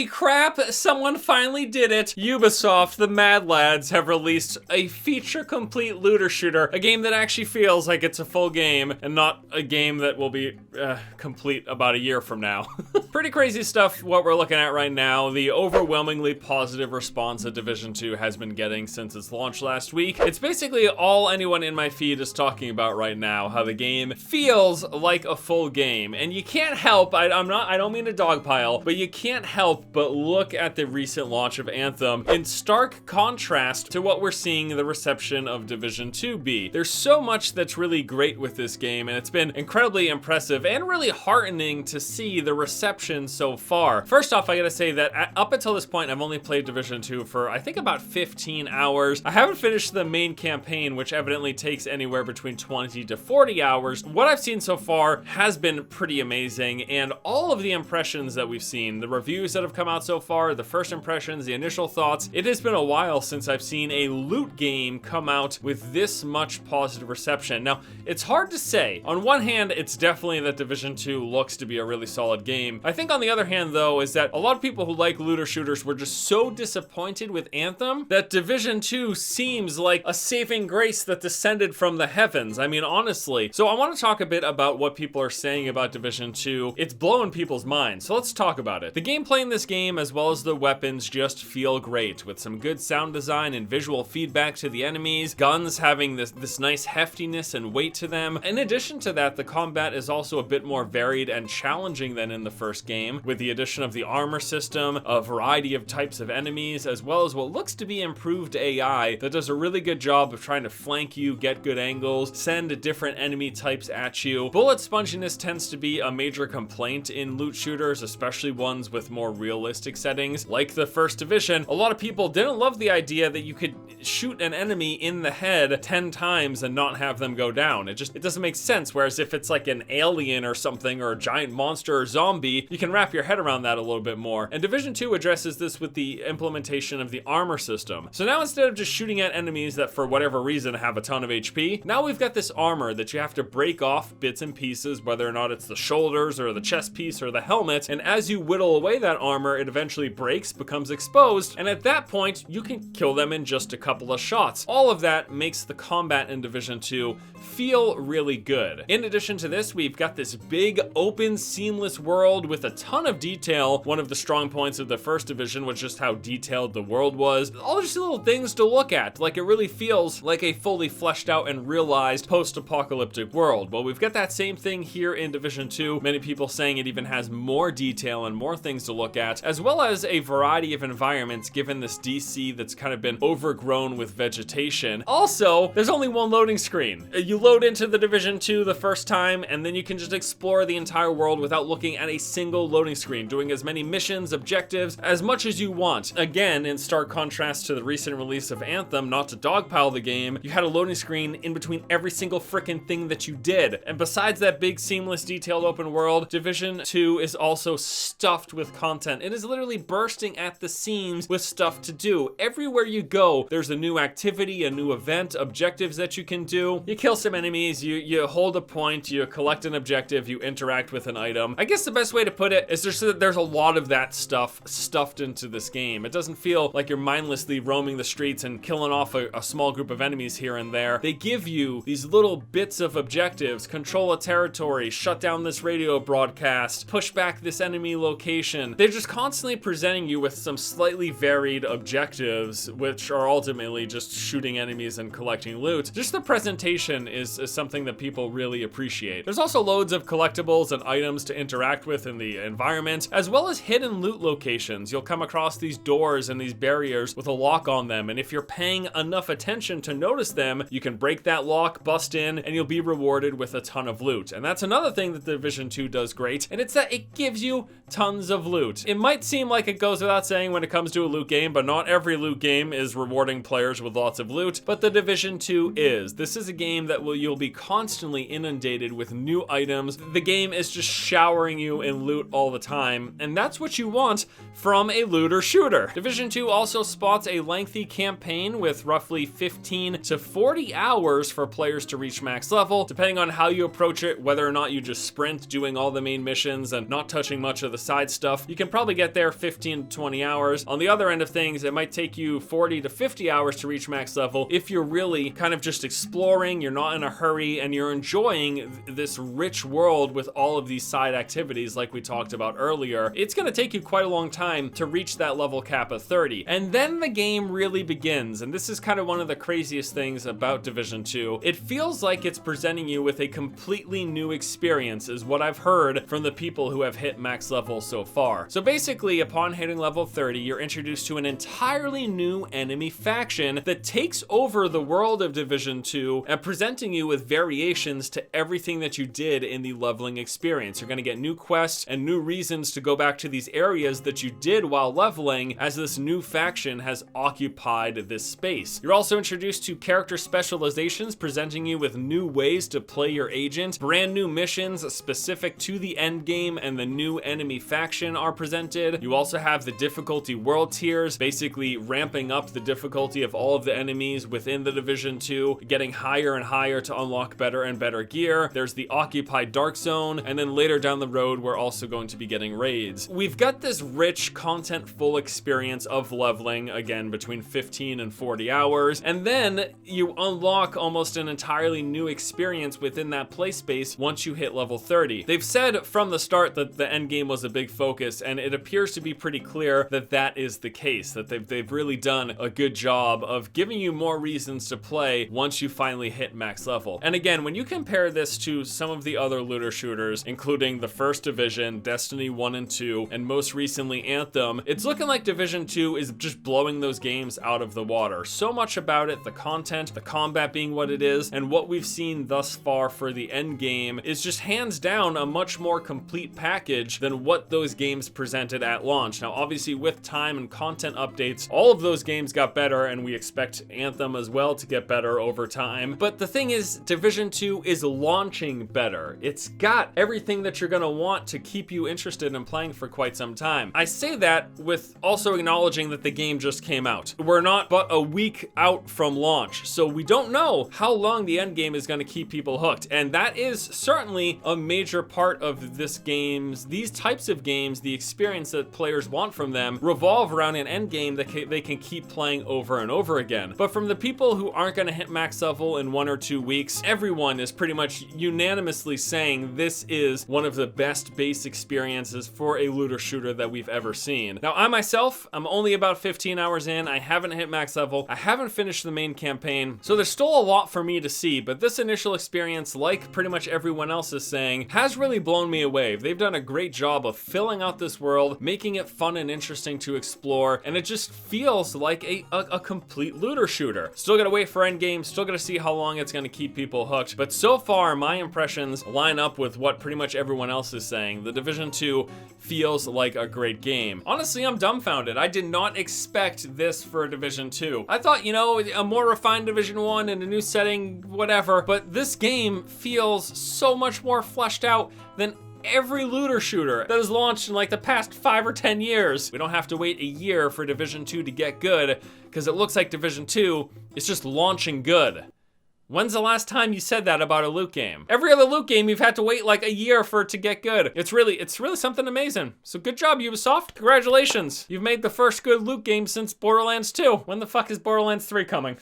Holy crap, someone finally did it. Ubisoft, the Mad Lads, have released a feature-complete looter shooter, a game that actually feels like it's a full game and not a game that will be complete about a year from now. Pretty crazy stuff what we're looking at right now. The overwhelmingly positive response that Division 2 has been getting since its launch last week. It's basically all anyone in my feed is talking about right now, how the game feels like a full game. And you can't help, I don't mean to dogpile, but you can't help but look at the recent launch of Anthem in stark contrast to what we're seeing the reception of Division 2 be. There's so much that's really great with this game, and it's been incredibly impressive and really heartening to see the reception so far. First off, I gotta say that up until this point, I've only played Division 2 for I think about 15 hours. I haven't finished the main campaign, which evidently takes anywhere between 20 to 40 hours. What I've seen so far has been pretty amazing, and all of the impressions that we've seen, the reviews that have come out so far, the first impressions, the initial thoughts, it has been a while since I've seen a loot game come out with this much positive reception. Now, it's hard to say. On one hand, it's definitely that Division 2 looks to be a really solid game. I think on the other hand, though, is that a lot of people who like looter shooters were just so disappointed with Anthem that Division 2 seems like a saving grace that descended from the heavens. I mean, honestly. So I want to talk a bit about what people are saying about Division 2. It's blowing people's minds, so let's talk about it. The gameplay in this game, as well as the weapons, just feel great, with some good sound design and visual feedback to the enemies, guns having this nice heftiness and weight to them. In addition to that, the combat is also a bit more varied and challenging than in the first game, with the addition of the armor system, a variety of types of enemies, as well as what looks to be improved AI that does a really good job of trying to flank you, get good angles, send different enemy types at you. Bullet sponginess tends to be a major complaint in loot shooters, especially ones with more realistic settings, like the first Division. A lot of people didn't love the idea that you could shoot an enemy in the head 10 times and not have them go down. It doesn't make sense, whereas if it's like an alien or something, or a giant monster or zombie, you can wrap your head around that a little bit more. And Division 2 addresses this with the implementation of the armor system. So now instead of just shooting at enemies that for whatever reason have a ton of HP, now we've got this armor that you have to break off bits and pieces, whether or not it's the shoulders or the chest piece or the helmet, and as you whittle away that armor, it eventually breaks, becomes exposed, and at that point, you can kill them in just a couple of shots. All of that makes the combat in Division 2 feel really good. In addition to this, we've got this big, open, seamless world with a ton of detail. One of the strong points of the first Division was just how detailed the world was. All just little things to look at. Like, it really feels like a fully fleshed out and realized post-apocalyptic world. Well, we've got that same thing here in Division 2. Many people saying it even has more detail and more things to look at, as well as a variety of environments given this DC that's kind of been overgrown with vegetation. Also, there's only one loading screen. You load into the Division 2 the first time, and then you can just explore the entire world without looking at a single loading screen, doing as many missions, objectives, as much as you want. Again, in stark contrast to the recent release of Anthem, not to dogpile the game, you had a loading screen in between every single frickin' thing that you did. And besides that big, seamless, detailed open world, Division 2 is also stuffed with content. It is literally bursting at the seams with stuff to do. Everywhere you go, there's a new activity, a new event, objectives that you can do. You kill some enemies, you hold a point, you collect an objective, you interact with an item. I guess the best way to put it is there's a lot of that stuff stuffed into this game. It doesn't feel like you're mindlessly roaming the streets and killing off a small group of enemies here and there. They give you these little bits of objectives: control a territory, shut down this radio broadcast, push back this enemy location. They're just constantly presenting you with some slightly varied objectives, which are ultimately just shooting enemies and collecting loot. Just the presentation is something that people really appreciate. There's also loads of collectibles and items to interact with in the environment, as well as hidden loot locations. You'll come across these doors and these barriers with a lock on them, and if you're paying enough attention to notice them, you can break that lock, bust in, and you'll be rewarded with a ton of loot. And that's another thing that Division 2 does great, and it's that it gives you tons of loot. It might seem like it goes without saying when it comes to a loot game, but not every loot game is rewarding players with lots of loot, but the Division 2 is. This is a game that you'll be constantly inundated with new items. The game is just showering you in loot all the time, and that's what you want from a looter shooter. Division 2 also spots a lengthy campaign with roughly 15 to 40 hours for players to reach max level, depending on how you approach it, whether or not you just sprint doing all the main missions and not touching much of the side stuff. You can probably probably get there 15 to 20 hours. On the other end of things, it might take you 40 to 50 hours to reach max level if you're really kind of just exploring, you're not in a hurry, and you're enjoying this rich world with all of these side activities like we talked about earlier. It's going to take you quite a long time to reach that level cap of 30. And then the game really begins, and this is kind of one of the craziest things about Division 2. It feels like it's presenting you with a completely new experience, is what I've heard from the people who have hit max level so far. So basically, upon hitting level 30, you're introduced to an entirely new enemy faction that takes over the world of Division 2 and presenting you with variations to everything that you did in the leveling experience. You're going to get new quests and new reasons to go back to these areas that you did while leveling, as this new faction has occupied this space. You're also introduced to character specializations, presenting you with new ways to play your agent. Brand new missions specific to the end game and the new enemy faction are presented. You also have the difficulty world tiers, basically ramping up the difficulty of all of the enemies within the Division 2, getting higher and higher to unlock better and better gear. There's the occupied dark zone, and then later down the road, we're also going to be getting raids. We've got this rich, content-full experience of leveling, again, between 15 and 40 hours, and then you unlock almost an entirely new experience within that play space once you hit level 30. They've said from the start that the end game was a big focus, and it appears to be pretty clear that that is the case, that they've really done a good job of giving you more reasons to play once you finally hit max level. And again, when you compare this to some of the other looter shooters, including the First Division, Destiny 1 and 2, and most recently Anthem, it's looking like Division 2 is just blowing those games out of the water. So much about it, the content, the combat being what it is, and what we've seen thus far for the end game is just hands down a much more complete package than what those games presented at launch. Now, obviously with time and content updates, all of those games got better, and we expect Anthem as well to get better over time. But the thing is, Division 2 is launching better. It's got everything that you're gonna want to keep you interested in playing for quite some time. I say that with also acknowledging that the game just came out. We're not but a week out from launch, so we don't know how long the end game is gonna keep people hooked. And that is certainly a major part of these types of games, the experience that players want from them revolve around an end game that they can keep playing over and over again. But from the people who aren't gonna hit max level in 1 or 2 weeks, everyone is pretty much unanimously saying this is one of the best base experiences for a looter shooter that we've ever seen. Now, I myself, I'm only about 15 hours in. I haven't hit max level. I haven't finished the main campaign, so there's still a lot for me to see, but this initial experience, like pretty much everyone else is saying, has really blown me away. They've done a great job of filling out this world, making it fun and interesting to explore, and it just feels like a complete looter shooter. Still gotta wait for endgame, still gotta see how long it's gonna keep people hooked, but so far my impressions line up with what pretty much everyone else is saying. The Division 2 feels like a great game. Honestly, I'm dumbfounded. I did not expect this for Division 2. I thought, you know, a more refined Division 1 and a new setting, whatever, but this game feels so much more fleshed out than every looter shooter that has launched in like the past 5 or 10 years. We don't have to wait a year for Division 2 to get good, because it looks like Division 2 is just launching good. When's the last time you said that about a loot game? Every other loot game, you've had to wait like a year for it to get good. It's really something amazing. So good job, Ubisoft. Congratulations. You've made the first good loot game since Borderlands 2. When the fuck is Borderlands 3 coming?